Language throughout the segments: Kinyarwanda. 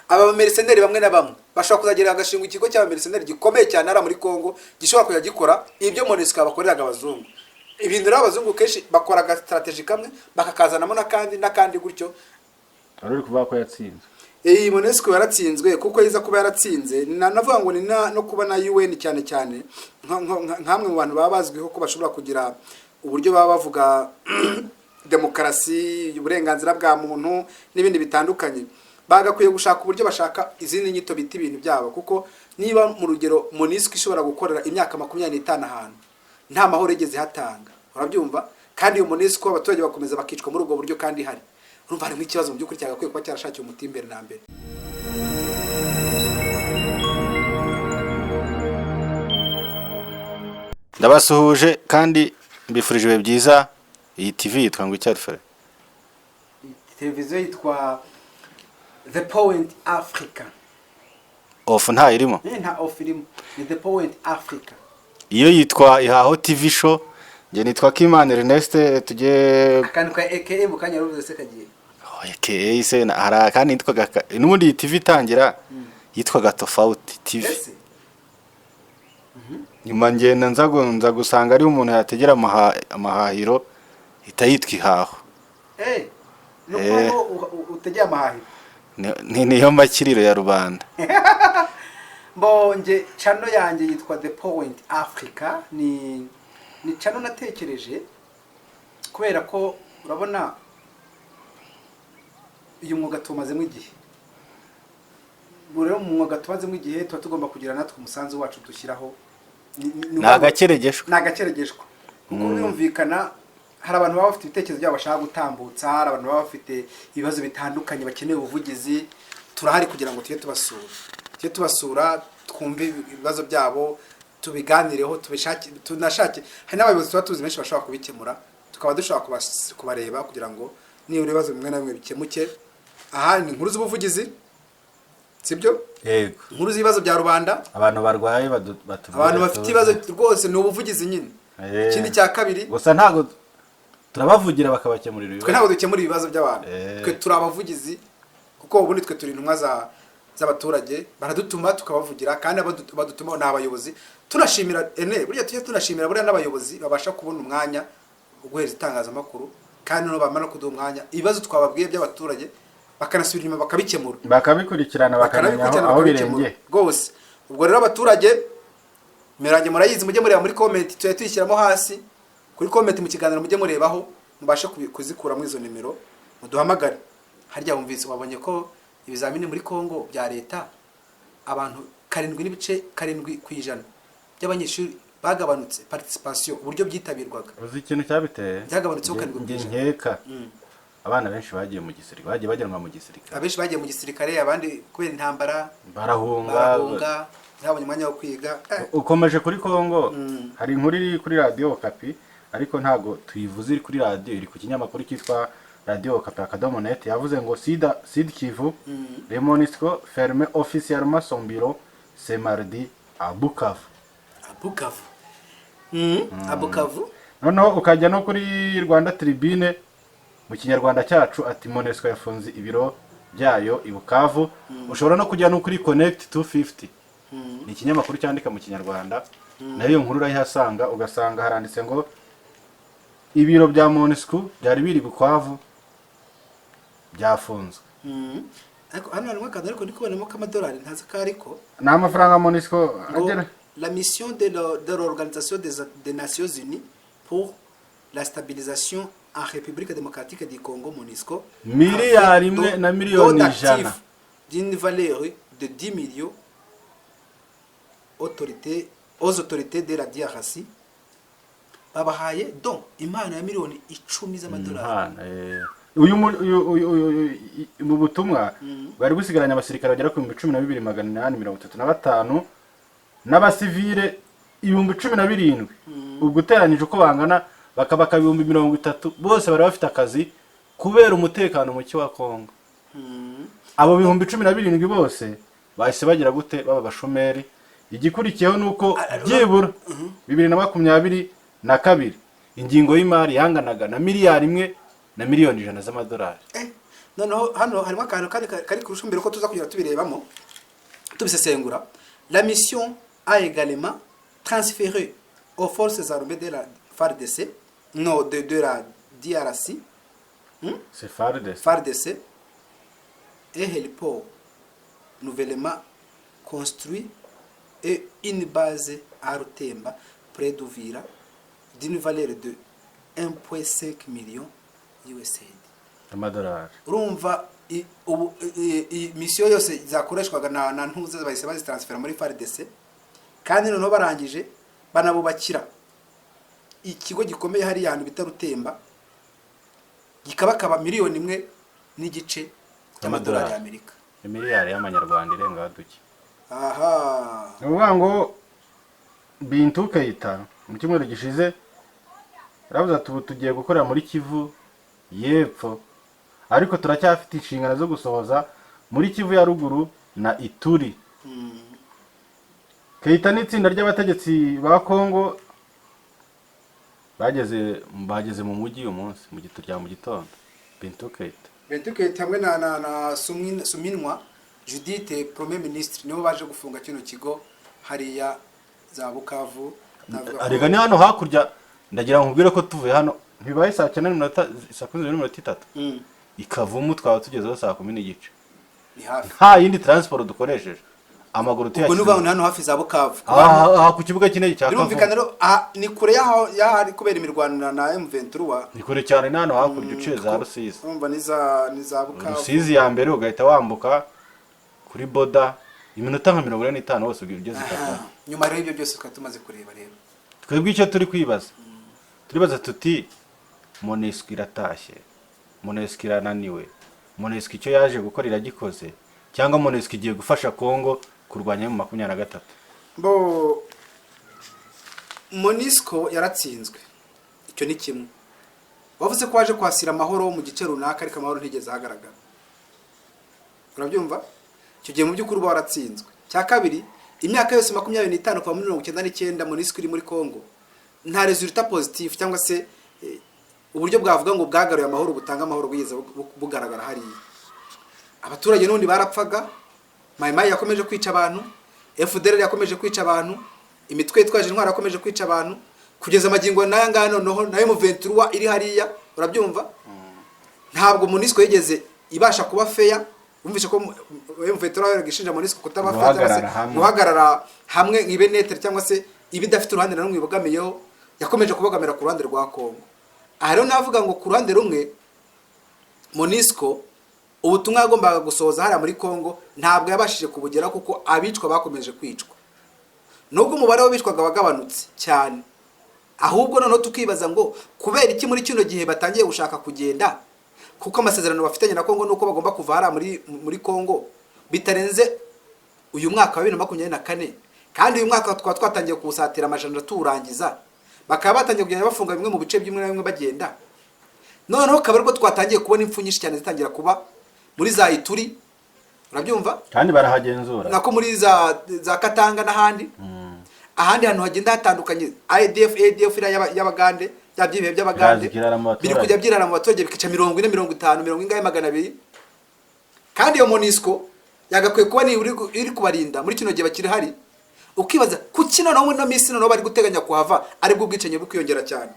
aba mercenaires bamwe na bamwe bashobora kuzagira agashinga ikigo cy'aba mercenaires gikomeye cyane ara muri Kongo gishobora kujya gikora ibyo MONUSCO bakoreraga abazungu. Ibintu rero abazungu kenshi bakora strategy kamwe bakakazanamo nakandi gutyo. Ari kuvuga ko yatsinzwe. MONUSCO yaratsinzwe kuko yiza kuba yaratsinze navuga ngo ni no kuba na UN cyane cyane nkamwe mu bantu baba bazwiho ko bashobora kugira uburyo baba bavuga demokarasi, uburenganzira bwa muntu n'ibindi bitandukanye. Bagakwiye gushaka uburyo bashaka izindi nyito biti ibintu byabo kuko niba mu rugero MONUSCO ishobora gukorera imyaka 25 ahantu nta mahoro igeze hatanga, urabyumva? Kandi iyo MONUSCO abaturage bakomeza bakicwa muri ubwo buryo kandi hari urumva harimo ikibazo mu by'ukuri cyagakwiye kuba cyarashakiye umutimbere na mbere. Ndabasuhuje kandi mbifurije ibihe byiza. Iyi TV yitwa ngo icyari fere? Televiziyo yitwa The Point Africa. Off nta irimo? Nta off irimo. Ni The Point Africa. Iyo yitwa Ihaho TV show. Nge nitwa Kimana Ernest tujye akantu ka AKA mukanya ruvuze se kagiye. AKA se hari kandi yitwa n'ubundi TV itangira yitwa Tofauti TV. Nyuma ngenda nza gusanga ari umuntu yategera amahahiro itayitwa Ihaho. Nuko utegeye amahahiro. Niyo makiriro ya rubanda. Mbonje channel yanjye yitwa The Point Africa ni channel natekereje kubera ko urabona uyu mwuga tumazemo igihe. Rero mu mwuga tumazemo igihe tuba tugomba kugira natwe umusanzu wacu dushyiraho. Nagakeregeshwa. Kuko biyumvikana hari abantu baba bafite ibitekerezo byabo bashaka gutambutsa, hari abantu baba bafite ibibazo bitandukanye bakeneye ubuvugizi. Turahari kugira ngo tujye tubasura twumve ibibazo byabo, tubiganireho, tunashake. Hari n'abayobozi tuba tuzi benshi bashobora kubikemura, tukaba dushobora kubareba kugira ngo niba ibibazo bimwe na bimwe bikemuke. Aha ni inkuru z'ubuvugizi, sibyo? Yego. Inkuru z'ibibazo bya rubanda, abantu barwaye abantu bafite ibibazo rwose ni ubuvugizi nyine. Ikindi cya kabiri gusa ntago turabavugira bakabakemurira ibibazo. Twe ntago dukemura ibibazo by'abantu. Twe turabavugizi kuko ubundi twe turi intumwa z'abaturage, baradutuma tukabavugira kandi abadutuma n'abayobozi. Tunashimira burya tujye tunashimira buriya n'abayobozi babasha kubona umwanya uguhereza itangazamakuru kandi no bamara kuduha umwanya ibibazo twababwiye by'abaturage bakanasubira inyuma bakabikemura, bakabikurikirana bakamenya aho birengeye rwose. Ubwo rero abaturage mirange murayizi, mujye mureba muri comment tuyishyiramo hasi kuri comment mu kiganiro, mujye murebaho mubashe kuzikura muri izo nimero muduhamagare. Harya wumvise wabonye ko ibizamini muri Kongo bya leta abantu 7.7% by'abanyeshuri bagabanutse participation, uburyo byitabirwaga. Uzi ikintu cyabiteye? Byagabanutse 7%. Nkeka abana benshi bagiye mu gisirikare, bagiye bajyanwa mu gisirikare. Abenshi bagiye mu gisirikare, abandi kubera intambara barahunga ntabonye umwanya wo kwiga. Ukomeje kuri Kongo hari inkuru iri kuri Radio Okapi ariko ntago tuyivuze iri kuri radio, iri ku kinyamakuru cyitwa Radio Okapi Akadomonet. Yavuze ngo Sud Kivu, les MONUSCO ferme officiellement son bureau ce mardi à Bukavu. Bukavu. Noneho ukajya no kuri Rwanda Tribune mu kinyarwanda cyacu ati MONUSCO yafunze ibiro byayo i Bukavu. Ushobora no kujya no kuri Connect 250. Ni ikinyamakuru cyandika mu kinyarwanda. Nayo nkuru urayihasanga, ugasanga haranditse ngo ibiro bya MONUSCO byari biri Bukavu byafunzwe. Ariko hano harimo akandi ariko ndikubonamo k'amadolari ntazi ko ariko ni amafaranga MONUSCO agera. La mission de l'Organisation des Nations Unies pour la stabilisation en République démocratique du Congo, MONUSCO, miliyari imwe na miliyoni 100 d'une valeur de 10 millions aux autorités de la DRC babahaye donc impano ya miliyoni 10 z'amadolari. Uyu mu butumwa bari gusigaranya abasirikare bagera ku 12,835 n'abasivile 17,000. Ubwo uteranije uko bangana bakabaka 30,000 bose bari bafite akazi kubera umutekano muke wa Kongo. Abo 17,000 bose bahise bagira gute baba bashomeri. Igikurikiyeho nuko byibura 2022 ingingo y'imari yanganaga na miliyari imwe na miliyoni 100 z'amadolari. noneho hano harimo akantu kari kurusha mbere ko tuza kugira tubirebamo tubisesengura. La mission a également transféré aux forces armées de la FARDC, non, de la DRC, c'est FARDC. FARDC, un héliport nouvellement construit et une base à Rutemba, près d'Uvira, d'une valeur de 1,5 million USD. Amadolari. Urumva iyi misiyo yose zakoreshwaga na ntuze bahise bazitransfera muri FARDC, kandi noneho barangije banabubakira ikigo gikomeye hari ahantu bita Rutemba, gikabakaba miliyoni 1.5 y'amadolari y'Amerika. Miliyari y'amanyarwanda irenga duke. Aha. Uvuga ngo Bintu Keita mu cyumweru gishize ravuze ati ubu tugiye gukorera muri Kivu y'Epfo, ariko turacyafite inshingano zo gusohoza muri Kivu ya ruguru na Ituri. Keita n'itsinda ry'abategetsi ba Kongo bageze mu mujyi uyu munsi mu gitondo. Bintu Keita hamwe na Suminwa Judith Premier Ministre nibo baje gufunga kino kigo hariya za Bukavu. Arega ni hano hakurya, ndagira nkubwire ko tuvuye hano ntibaye saa 9:03 Ikavumu twaba tugezeho saa 10:30. Ni hafi. Nta yindi transport dukoresheje, amaguru tuyashyize. Ubwo nuba hano hafi za Bukavu. Aha ku kibuga kinini cya Kavumu. Birumvikana rero ni kure y'ahari kubera imirwano na M23. Ni kure cyane hano hakurya uciye za Rusizi. Urumva ni za Bukavu. Rusizi ya mbere ugahita wambuka kuri boda iminota nka 45 hose ugeze Kavumu. Nyuma rero ibyo byose twari tumaze kureba rero. Twebwe icyo turi kwibaza. Turibaza tuti MONUSCO iratashye, MONUSCO irananiwe, MONUSCO icyo yaje gukora iragikoze, cyangwa MONUSCO igiye gufasha Kongo kurwanya mu 23. Bo MONUSCO yaratsinzwe, icyo ni kimwe. Wavuze ko waje kwasira amahoro mu gice runaka ariko amahoro ntigeze ahagaragara. Urabyumva? Icyo gihe mu by'ukuri uba waratsinzwe. Cya kabiri, imyaka yose 25 kuva muri 1999 MONUSCO iri muri Kongo, nta resultat positif cyangwa se uburyo bwavuga ngo bwagaruye amahoro butanga amahoro bwiza bugaragara hari. Abaturage n'undi barapfaga, Maimai yakomeje kwica abantu, FDLR yakomeje kwica abantu, imitwe yitwaje intwara yakomeje kwica abantu, kugeza amagingo n'aya ngano noho nayo M23 iri hariya. Urabyumva? Ntabwo MONUSCO yigeze ibasha kuba fair. Umvishe ko M23 yagishinja MONUSCO kutaba fair, guhagarara hamwe ngibenetere cyangwa se ibidafite uruhande na rumwe bogamiyeho, yakomeje kubogamira ku ruhande rwa Kongo. Aha rero navuga ngo ku ruhande rumwe MONUSCO ubutumwa yagombaga gusohoza hariya muri Kongo ntabwo yabashije kubugera kuko abicwa bakomeje kwicwa. Nubwo umubare w'abicwaga wagabanutse cyane, ahubwo noneho tukibaza ngo kubera iki muri kino gihe batangiye gushaka kugenda, kuko amasezerano bafitanye na Kongo nuko bagomba kuva hariya muri Kongo bitarenze uyu mwaka wa 2024, kandi uyu mwaka twatangiye kuwusatira amajana turangiza, bakaba batangiye kugenda bafunga bimwe mu bice bimwe na bimwe bagenda. Noneho kabarwo twatangiye kubona impfu nyinshi cyane zitangira kuba muri za Ituri. Urabyumva? Kandi barahagenzura. Nako muri za Katanga n'ahandi. Ahandi hantu hagenda hatandukanye, ADF y'Abagande, byabyibihe by'Abagande. Biri kujya byirara mu baturage bikica 40 50 200. Kandi iyo MONUSCO yagakwiye kuba ni iri kubarinda muri kino gihe bakiri hari. Ukibaza kuki noneho no misi noneho bari guteganya kuhava ari bwo bwicenye bukiyongera cyane.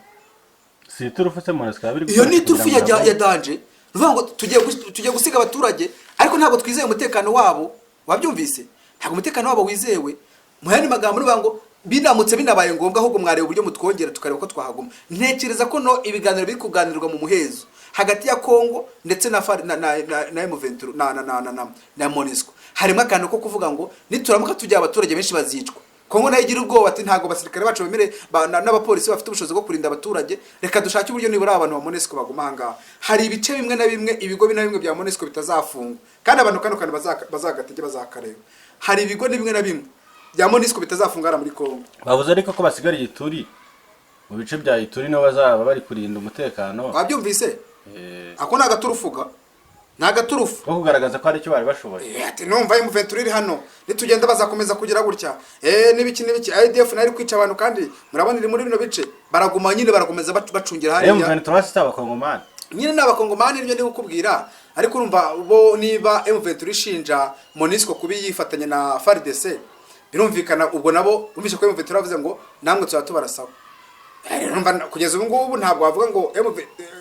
Si turufase MONUSCO yabiri. Iyo ni turufu ya danger. Ruvuga ngo tugiye gusiga abaturage ariko ntabwo twizeye umutekano wabo. Wabyumvise? Ntabwo umutekano wabo wizewe. Mu yandi magambo ruvuga ngo binamutse binabaye ngombwa ahubwo mwareba uburyo mutwongera tukareba ko twahaguma. Ntekereza ko no ibiganiro biri kuganirwa mu muhezo hagati ya Kongo ndetse na M23 na MONUSCO. Harimo akantu ko kuvuga ngo nituramuka tujya abaturage benshi bazicwa. Kongo nayo igira ubwoba ati ntago basirikare bacu bemere n'abapolisi bafite ubushobozi bwo kurinda abaturage, reka dushake uburyo nibura abantu ba MONUSCO baguma hanga. Hari ibice bimwe na bimwe ibigo bina bimwe bya MONUSCO bitazafungwa, kandi abantu kandi bazagatege bazakareba. Hari ibigo bimwe na bimwe bya MONUSCO bitazafungara muri Kongo. Bavuze ariko ko basigariye Ituri, mu bice bya Ituri no bazaba bari kurinda umutekano. Wabyumvise? Ako nagaturufuga nagaturufu ko kugaragaza ko ari cyo bari bashoboye. Ati numva M23 iri hano nitugenda bazakomeza kugira gutya nibiki ADF nari kwica abantu kandi murabona iri muri bino bice baraguma nyine barakomeza bacungira hariya. M23 sita abakongomani nyine n'abakongomani nibyo ndi gukubwira ariko urumva bo niba M23 ishinja MONUSCO kubi yifatanya na FARDC birumvikana ubwo nabo umvishe ko M23 avuze ngo namwe tuba tubarasaho. Urumva kugeza ubu ngubu ntabwo bavuga ngo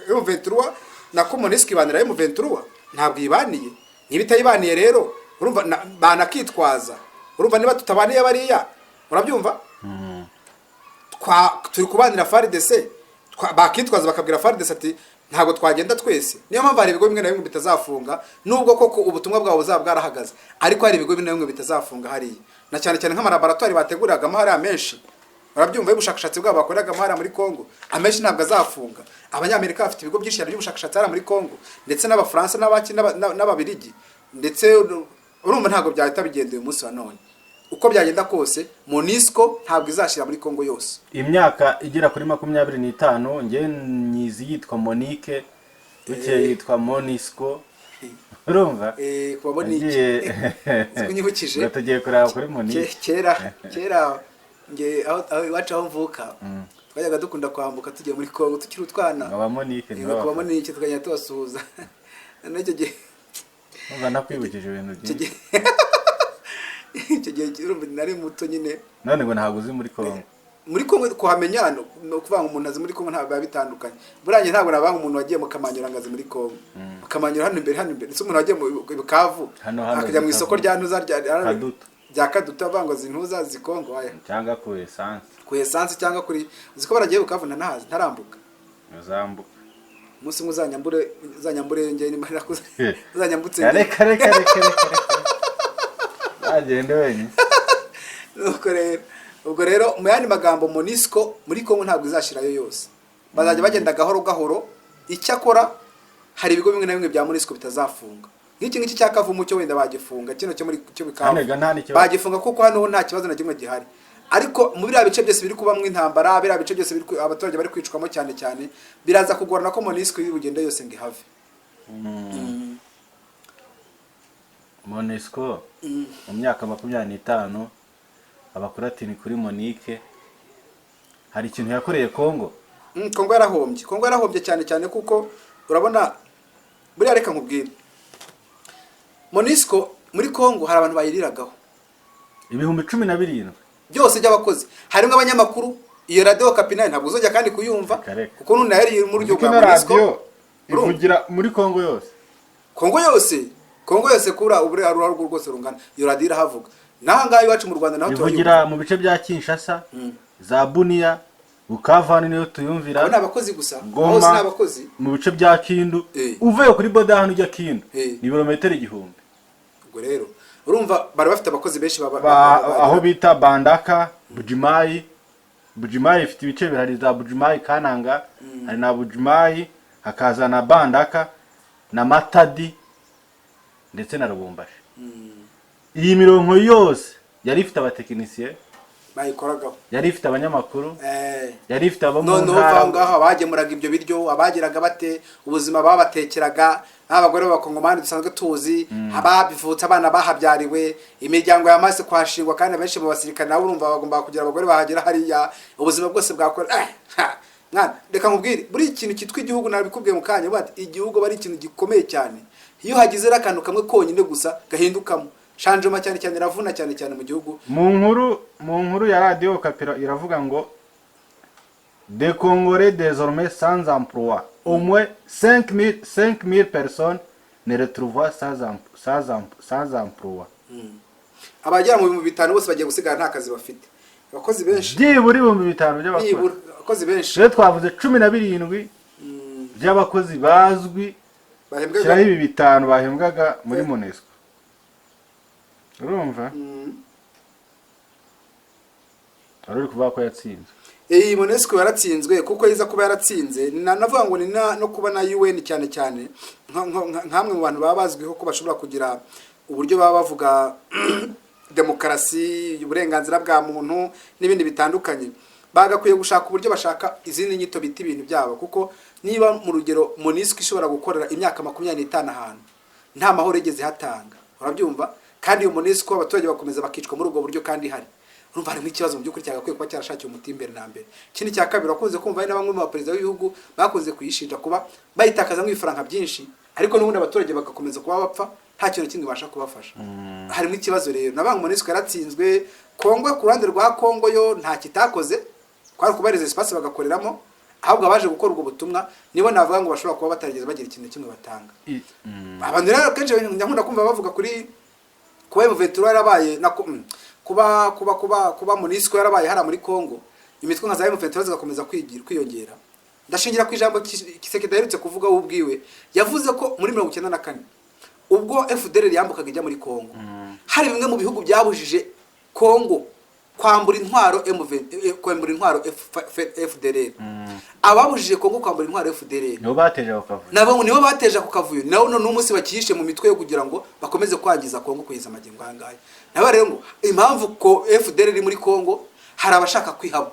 M23 na MONUSCO ibanira M23 ntabwo ibaniye. Niba itayibaniye rero urumva banakitwaza. Urumva niba tutabaniye bariya urabyumva? Turi kubanira FARDC bakitwaza bakabwira FARDC ati ntabwo twagenda twese. Niyo mpamvu hari ibigo bimwe na bimwe bitazafunga nubwo koko ubutumwa bwabo buzaba bwarahagaze, ariko hari ibigo bimwe na bimwe bitazafunga hariya, na cyane cyane nk'amalaboratoire bateguraga amahara menshi. Urabyumva y'ubushakashatsi bwabo bakoreraga amahara muri Kongo amenshi ntabwo azafunga. Abanyamerika bafite ibigo byinshi cyane by'ubushakashatsi hara muri Kongo, ndetse n'abafaransa n'ababirigi, ndetse urumva ntabwo byahita bigendeye umunsi wa none. Uko byagenda kose MONUSCO ntabwo izashira muri Kongo yose. Imyaka igera kuri 25 nge nyizi yitwa Monique buke yitwa MONUSCO. Urumva kuba Monique zikunyibukije batagiye kuraba kuri Monique kera nge aho iwacu aho mvuka twajyaga dukunda kwambuka tugiye muri Kongo tukiri utwana aba Monique niba kuba Monique tukajya tubasuhuza n'icyo gihe umva nakwibukije ibintu byinshi. Icyo gihe kirumva nari muto nyine. None ngo ntabwo uzi muri Kongo. Muri Kongo kuhamenyana no kuvanga umuntu azi muri Kongo ntabwo bitandukanye. Burangiye ntabwo nabanga umuntu wagiye mu Kamanyura ngazi muri Kongo. Kamanyura hano imbere. Ese umuntu wagiye mu Bukavu akajya mu isoko rya Ntuza rya Kadutu avango zintuza zikongo aya. Cyangwa ku essence. Ku essence cyangwa kuri uziko baragiye Bukavu nanahazi ntarambuka. Uzambuka. Musi uzanyambure ngiye ni marira kuza. Uzanyambutse. Reka. Agende wenye. Ubwo rero mu yandi magambo MONUSCO muri Kongo ntabwo izashirayo yose. Bazajya bagenda gahoro icyakora hari ibigo bimwe na bimwe bya MONUSCO bitazafunga. Ngiki cya Kavumu cyo wenda bagifunga kino cyo muri cyo bikawa. Bagifunga kuko hano nta kibazo na kimwe gihari. Ariko mu biriya bice byose biri kuba mu intambara, biriya bice byose biri abaturage bari kwicwamo cyane biraza kugorana ko MONUSCO y'ubugenda yose ngihave. MONUSCO mu myaka 25 abakuratini kuri Monique hari ikintu yakoreye Kongo. Kongo yarahombye cyane kuko urabona buriya reka nkubwire MONUSCO muri Kongo hari abantu bayiriragaho ibihumbi 17 byose by'abakozi, harimo abanyamakuru. Iyo radio Kapinari ntabwo uzojya kandi kuyumva kuko none yari mu buryo bwa MONUSCO ivugira muri Kongo yose kura ubure aruharwo rwose rungana. Iyo radio irahavuga naho ngaho iwacu mu Rwanda naho tuvugira mu bice bya Kinshasa za Bunia Bukavu niyo tuyumvira. Abo nabakozi gusa bose nabakozi mu bice bya Kindu uvuye kuri boda hano ujya Kindu ni kilometero 1000. Ubwo rero urumva bari bafite abakozi benshi aho bita Bandaka Bujimayi ifite ibice birari za Bujimayi Kananga hari na Bujimayi hakaza na Bandaka na Matadi ndetse na Rubumbashi. Iyi mirongo yose yari ifite abatekinisiye bayikoragaho, yari ifite abanyamakuru, yari ifite abo mu ntara ngaho abagemuraga ibyo biryo, abagiraga bate ubuzima babatekeraga, n'abagore b'abakongomani dusanzwe tuzi ababivutse abana bahabyariwe, imiryango yamaze kwashingwa kandi benshi mu basirikare nabo urumva bagomba kugira abagore bahagera hariya ubuzima bwose bwakora. Mwana reka nkubwire buri ikintu kitwa igihugu nabikubwiye mu kanya bati igihugu bari ikintu gikomeye cyane. Iyo hagize rakantu kamwe konyine gusa gahindukamo shanjoma cyane ravuna cyane mu gihugu. Mu nkuru ya radio Kapira iravuga ngo des Congolais désormais sans emploi, au moins 5000 personnes ne retrouvent sans emploi. Abagera mu 5 bose bagiye gusigara nta kazi bafite. Abakozi benshi byiburi mu 5 by'abakozi. Abakozi benshi. Rero twavuze 17 by'abakozi bazwi bahembwaga ibi 5 bahembwaga muri MONUSCO. Urumva? Ari kuvuga ko yatsinze. MONUSCO yaratsinzwe kuko yiza kuba yaratsinze. Navuga ngo ni no kuba na UN cyane nkamwe mu bantu babazwiho ko bashobora kugira uburyo baba bavuga demokarasi, uburenganzira bwa muntu n'ibindi bitandukanye. Bagakwiye gushaka uburyo bashaka izindi nyito biti ibintu byabo kuko niba mu rugero MONUSCO ishobora gukorera imyaka 25 ahantu nta mahoro igeze hatanga. Urabyumva? Kandi iyo MONUSCO abaturage bakomeza bakicwa muri ubwo buryo kandi hari. Urumva hari ikibazo mu by'ukuri cyagakwiye kuba cyarashakiye umuti imbere na mbere. Kindi cya kabiri wakunze kumva ari n'abamwe mu baperezida b'ibihugu bakunze kuyishinja kuba bayitakaza nk'ifaranga byinshi ariko n'ubundi abaturage bagakomeza kuba bapfa nta kintu kimwe ibasha kubafasha. Harimo ikibazo rero nabanga MONUSCO yaratsinzwe. Kongo ku ruhande rwa Kongo yo nta kitakoze kwari kubariza espace bagakoreramo, ahubwo abaje gukora ubwo butumwa nibo navuga ngo bashobora kuba batarigeze bagira ikintu kimwe batanga. Abantu rero kenshi nkunda kumva bavuga kuri kuba M23 yarabaye na kuba MONUSCO yarabaye hara muri Kongo, imitwe nka za M23 zigakomeza kwiyongera. Ndashingira ku ijambo Kisekedi yaherutse kuvuga ubwiwe, yavuze ko muri 1994 ubwo FDLR yambukaga ijya muri Kongo, hari bimwe mu bihugu byabujije Kongo kwambura intwaro FDLR. Ababujije Kongo kwambura intwaro FDLR nibo bateje ako kavuyo nawo n'umunsi bakihishe mu mitwe yo kugira ngo bakomeze kwangiza Kongo kugeza amagingo angahe. Nabo rero ngo impamvu ko FDLR iri muri Kongo hari abashaka kwihaba.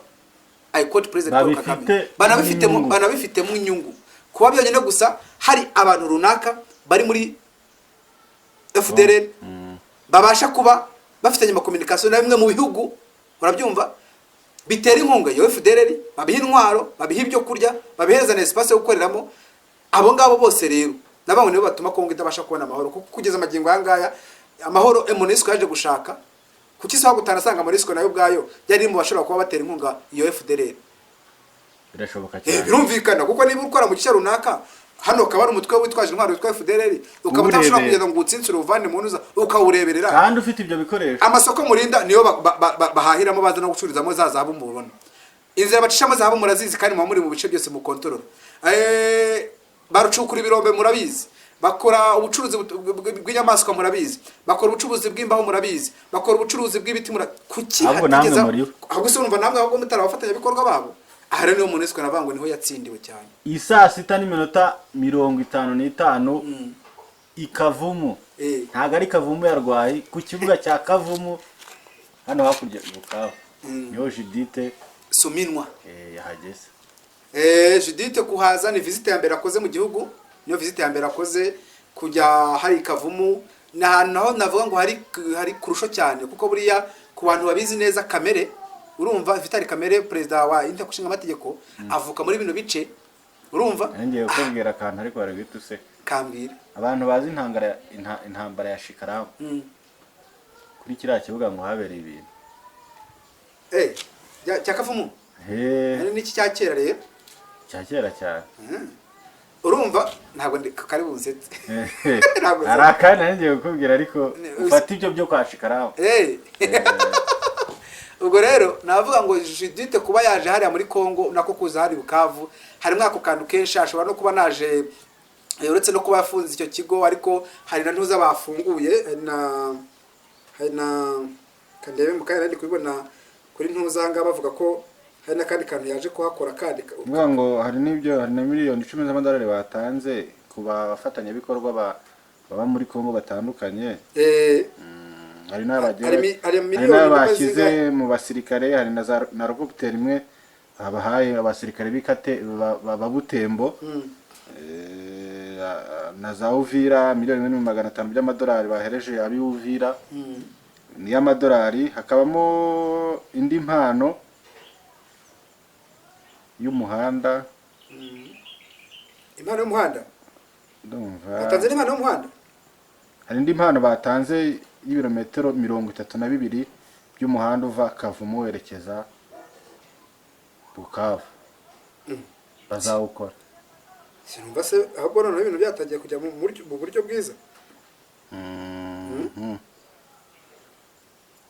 I quote President Paul Kagame, banabifitemo inyungu kuba byonyine gusa hari abantu runaka bari muri FDLR babasha kuba bafitanye ama communication na bimwe mu bihugu, urabyumva, bitera inkunga yo FDLR, babiha intwaro, babiha ibyo kurya, babiheza na espace yo gukoreramo. Abo ngabo bose rero nabamwe nibo batuma Kongo itabasha kubona amahoro, kuko kugeza amagingo yangaya amahoro MONUSCO yaje gushaka kuki sawa gutanasanga MONUSCO nayo bwayo yari mu bashobora kuba batera inkunga iyo FDLR. Birashoboka cyane. Birumvikana kuko niba ukora mu gice runaka hano kabari umutwe witwaje intwaro witwa FDLR ukaba utashobora kugenda ngo utsinsure uvane munuza ukawureberera, kandi ufite ibyo bikoresho. Amasoko murinda niyo bahahiramo baza no gucururizamo za zahabu mubona. Inzira bacishamo zahabu murazizi kandi muri mu bice byose mu control. Barucukura ibirombe murabizi, bakora ubucuruzi bw'inyamaswa murabizi, bakora ubucuruzi bw'imbaho murabizi, bakora ubucuruzi bw'ibiti kuki hatigeza ahubwo se urumva namwe ahubwo mutara bafatanya bikorwa babo. Aha rero MONUSCO navango niho yatsindiwe cyane. Isaa 6:55 ikavumu ntago ari Kavumu yarwaye ku kibuga cya Kavumu hano hakurya Bukavu. Niho Judith Suminwa yahageze. Judith kuhaza ni visite ya mbere akoze mu gihugu, niyo visite ya mbere akoze kujya hari Kavumu. Naho navuga ngo hari kurusho cyane kuko buriya ku bantu babizi neza kamere, urumva Vital Kamere perezida wa Inteko Ishinga Amategeko avuka muri bino bice, urumva. Ngiye kubwira akantu ariko bari bituse kambwira abantu bazi intambara ya Shikaramu kuri kiriya kibuga ngo habereye ibintu cya Kavumu. Ari niki cya kera rero, cya kera cyane. Urumva ntabwo kari bunsetse arakana ngiye kubwira ariko ufata ibyo byo kwa Shikaramu. Ubwo rero navuga ngo Judith kuba yaje hariya muri Kongo nako kuza hari Bukavu harimo ako kantu kenshi, ashobora no kuba naje uretse no kuba yafunze icyo kigo, ariko hari na ntuza bafunguye hari na kandebe mukaya nandi kubibona kuri ntuzanga bavuga ko hari nakandi kantu yaje kuhakora kandi uvuga ngo hari na miliyoni 10 z'amadolari batanze kuba bafatanya bikorwa baba muri Kongo batandukanye. Hari n'abashyize mu basirikare, hari na helicopter imwe abahaye abasirikare bikate babutembo na za Uvira miliyoni 1,500 by'amadolari bahereje abi Uvira ni y'amadolari. Hakabamo indi mpano y'umuhanda, impano y'umuhanda ndumva batanze impano y'umuhanda. Hari indi mpano batanze y'ibirometero 32 by'umuhanda uva Kavumu werekeza Bukavu bazawukora. Sinumva se ahubwo none ibintu byatangiye kujya mu buryo bwiza.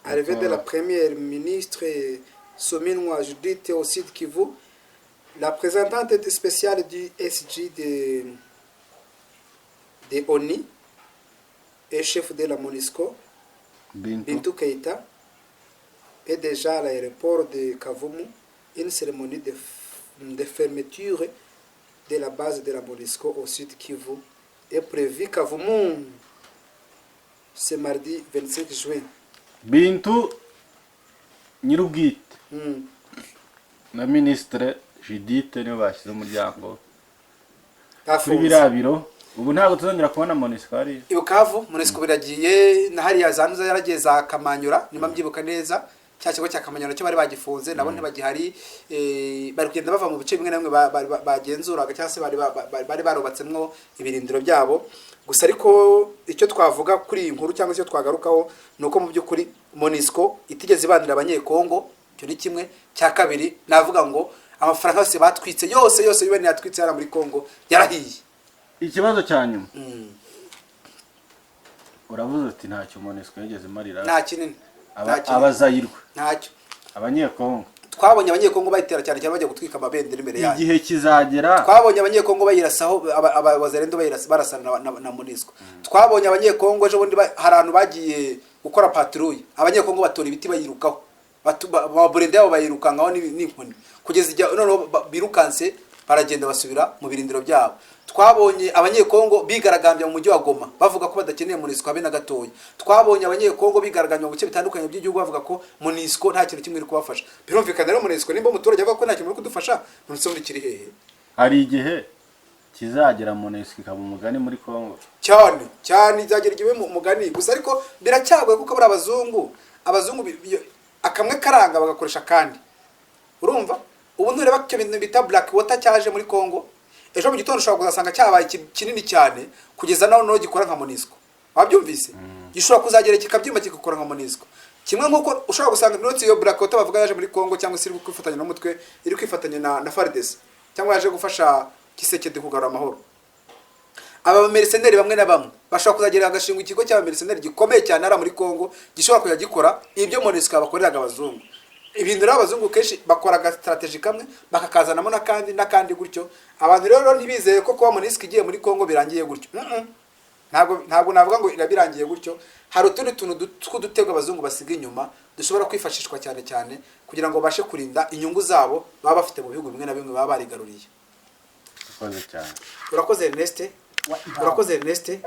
Arrivée de la première ministre Suminwa Judith au Sud Kivu, la représentante spéciale du SG de ONU et chef de la MONUSCO Bintou Keita est déjà à l'aéroport de Kavumu. Une cérémonie de fermeture de la base de la MONUSCO au Sud Kivu est prévue Kavumu ce mardi 25 juin. Bintou Nyirubwite na ministre Judith niyo bashyize umuryango kuri birabiro. Ubu ntabwo tuzongera kubona MONUSCO ari Bukavu. MONUSCO biragiye na hariya zanduza yarageza Kamanyura nyuma mbyibuka neza cya kigo cya Kamonyi cyo bari bagifunze nabo ntibagihari, bari kugenda bava mu bice bimwe na bimwe bagenzuraga cyangwa se bari barubatsemwo ibirindiro byabo. Gusa ariko icyo twavuga kuri iyi nkuru cyangwa se icyo twagarukaho ni uko mu by'ukuri MONUSCO itigeze ibanira abanyekongo, icyo ni kimwe. Cya kabiri navuga ngo amafaranga yose batwitse yose UN yatwitse hano muri Kongo yarahiye. Ikibazo cya nyuma uravuze uti ntacyo MONUSCO yageze marira, nta kinini abazayirwa ntacyo. abanyekongo Twabonye abanyekongo bayitera cyane cyane bajya gutwika amabendera imbere yayo. Igihe kizagera Twabonye abanyekongo bayirasaho abazarendo barasana na MONUSCO. Twabonye abanyekongo ejo bundi hari ahantu bagiye gukora patrouille, abanyekongo batora ibiti bayirukaho, ababurende yabo bayirukangaho n'inkoni kugeza igihe noneho birukanse baragenda basubira mu birindiro byabo. Twabonye abanyekongo bigaragambya mu mujyi wa Goma bavuga ko badakeneye MONUSCO habe na gatoya. Twabonye abanyekongo bigaragambya mu bice bitandukanye by'igihugu bavuga ko MONUSCO nta kintu kimwe iri kubafasha. Birumvikana rero MONUSCO nimba umuturage avuga ko nta kintu iri kudufasha, MONUSCO muri kiri hehe? hari igihe kizagera MONUSCO ikaba umugani muri Kongo cyane izagera igihe mu mugani. Gusa ariko biracyagoye kuko bari abazungu akamwe karanga bagakoresha kandi. Urumva ubu ntureba ko ibintu bita black water cyaje muri Kongo, ejo mu gitondo ushobora kuzasanga cyabaye kinini cyane kugeza naho no gikora nka MONUSCO. Wabyumvise? Gishobora kuzagera kikabyuma kikakora nka MONUSCO. Kimwe nkuko ushobora gusanga minotsi iyo black water bavuga yaje muri Kongo cyangwa se iri kwifatanya n'umutwe, iri kwifatanya na FARDC cyangwa yaje gufasha Kisekedi kugarura amahoro. Aba mercenaires bamwe na bamwe bashobora kuzagera agashinga ikigo cy'aba mercenaires gikomeye cyane ara muri Kongo gishobora kujya gikora ibyo MONUSCO bakoreraga abazungu. Ibintu rero abazungu kenshi bakora strategy kamwe bakakazanamo nakandi gutyo. Abantu rero ntibizeye ko kuba MONUSCO igiye muri Kongo birangiye gutyo. Ntabwo navuga ngo irabirangiye gutyo. Hari utundi tuntu tw'udutego abazungu basiga inyuma dushobora kwifashishwa cyane cyane kugira ngo bashe kurinda inyungu zabo baba bafite mu bihugu bimwe na bimwe baba barigaruriye. urakoze cyane. Urakoze Ernest.